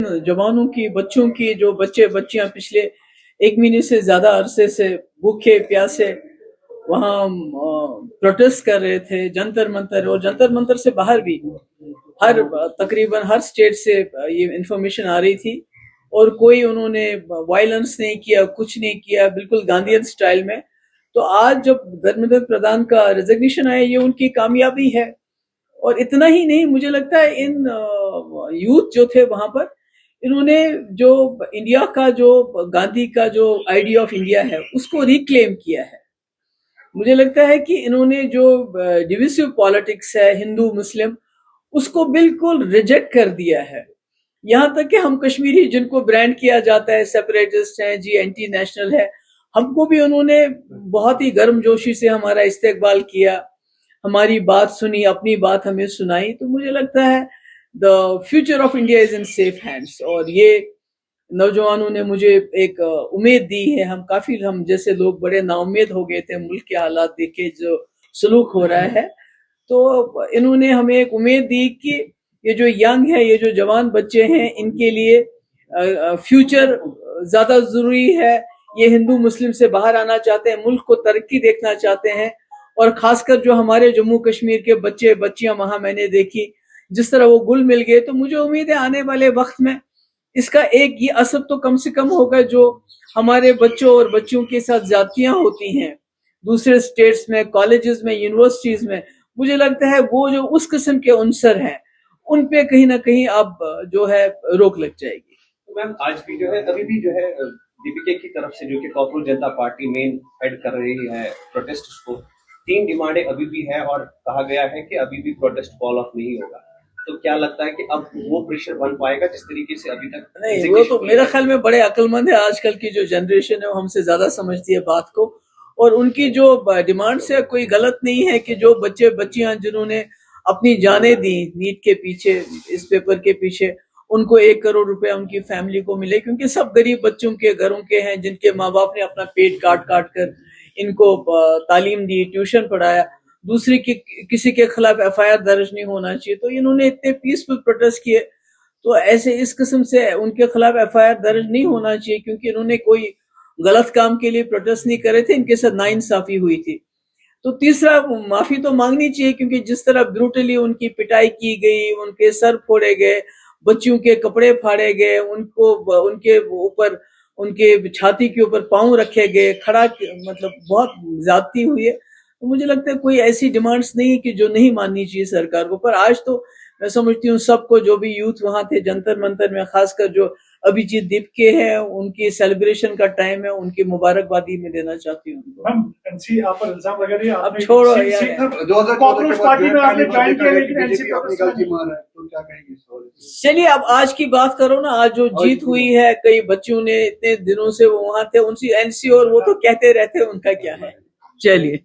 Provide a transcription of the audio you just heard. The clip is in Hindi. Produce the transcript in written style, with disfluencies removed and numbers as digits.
जवानों की, बच्चों की, जो बच्चे बच्चियां पिछले 1 महीने से ज्यादा अरसे से भूखे प्यासे वहां प्रोटेस्ट कर रहे थे जंतर मंतर, और जंतर मंतर से बाहर भी हर तकरीबन हर स्टेट से ये इंफॉर्मेशन आ रही थी, और कोई उन्होंने वायलेंस नहीं किया, कुछ नहीं किया, बिल्कुल गांधीयन स्टाइल में। तो आज जब धर्मेंद्र प्रधान का रेजिग्नेशन आया, ये उनकी कामयाबी है। और इतना ही नहीं, मुझे लगता है इन यूथ जो थे वहां पर, इन्होंने जो इंडिया का, जो गांधी का जो आइडिया ऑफ इंडिया है, उसको रिक्लेम किया है। मुझे लगता है कि इन्होंने जो डिविसिव पॉलिटिक्स है हिंदू मुस्लिम, उसको बिल्कुल रिजेक्ट कर दिया है। यहाँ तक कि हम कश्मीरी, जिनको ब्रांड किया जाता है सेपरेटिस्ट हैं जी, एंटी नेशनल है, हमको भी उन्होंने बहुत ही गर्मजोशी से हमारा इस्तेकबाल किया, हमारी बात सुनी, अपनी बात हमें सुनाई। तो मुझे लगता है the future of India is in safe hands. और ये नौजवानों ने मुझे एक उम्मीद दी है। हम जैसे लोग बड़े नाउम्मीद हो गए थे मुल्क के हालात देख के, जो सलूक हो रहा है। तो इन्होंने हमें एक उम्मीद दी कि ये जो यंग है, ये जो जवान बच्चे हैं, इनके लिए फ्यूचर ज्यादा जरूरी है। ये हिंदू मुस्लिम से बाहर आना चाहते हैं, मुल्क को तरक्की देखना चाहते हैं। और खासकर जो हमारे जम्मू कश्मीर के बच्चे बच्चियां वहां मैंने देखी, जिस तरह वो गुल मिल गए, तो मुझे उम्मीद है आने वाले वक्त में इसका एक ये असर तो कम से कम होगा। जो हमारे बच्चों और बच्चियों के साथ ज्यादतियां होती हैं दूसरे स्टेट्स में, कॉलेजेस में, यूनिवर्सिटीज में, मुझे लगता है वो जो उस किस्म के अनसर हैं, उन पे कहीं ना कहीं अब जो है रोक लग जाएगी। तो मैम, आज भी जो है, अभी भी जो है दीपिका की तरफ से, जो कि कॉकरोच जनता पार्टी मेन हेड कर रही है प्रोटेस्ट को, 3 डिमांडें अभी भी है, और कहा गया है कि अभी भी प्रोटेस्ट कॉल ऑफ नहीं होगा। तो क्या लगता है कि अब वो प्रेशर बन पाएगा जिस तरीके से अभी तक? नहीं, वो तो मेरे ख्याल में बड़े अक्लमंद है। आजकल की जो जनरेशन है वो हमसे ज्यादा समझती है बात को, और उनकी जो डिमांड्स है कोई गलत नहीं है। कि जो बच्चे बच्चियां जिन्होंने अपनी जानें दी नीट के पीछे, इस पेपर के पीछे, उनको 1 करोड़ रुपया उनकी फैमिली को मिले, क्योंकि सब गरीब बच्चों के घरों के हैं, जिनके माँ बाप ने अपना पेट काट काट कर इनको तालीम दी, ट्यूशन पढ़ाया। दूसरी की किसी के खिलाफ FIR दर्ज नहीं होना चाहिए। तो इन्होंने इतने पीसफुल प्रोटेस्ट किए, तो ऐसे इस किस्म से उनके खिलाफ FIR दर्ज नहीं होना चाहिए, क्योंकि इन्होंने कोई गलत काम के लिए प्रोटेस्ट नहीं करे थे, इनके साथ नाइंसाफी हुई थी। तो तीसरा, माफी तो मांगनी चाहिए, क्योंकि जिस तरह ब्रूटली उनकी पिटाई की गई, उनके सर फोड़े गए, बच्चियों के कपड़े फाड़े गए, उनको उनके ऊपर, उनके छाती के ऊपर पांव रखे गए, खड़ा, मतलब बहुत ज्यादती हुई है। तो मुझे लगता है कोई ऐसी डिमांड्स नहीं है कि जो नहीं माननी चाहिए सरकार को। पर आज तो मैं समझती हूँ सबको, जो भी यूथ वहां थे जंतर मंतर में, खासकर जो अभिजीत दीपके हैं, उनकी सेलिब्रेशन का टाइम है, उनकी मुबारकबादी में देना चाहती हूँ उनको। अब छोड़ो यार, कॉकरोच पार्टी में आपने ज्वाइन किया, लेकिन एनसी अपनी गलती मान रहा है, तो क्या कहेंगे? चलिए अब आज की बात करो ना। आज जो जीत हुई है, कई बच्चों ने, इतने दिनों से वो वहां थे, उनसी NC, और वो तो कहते रहते, उनका क्या है। चलिए।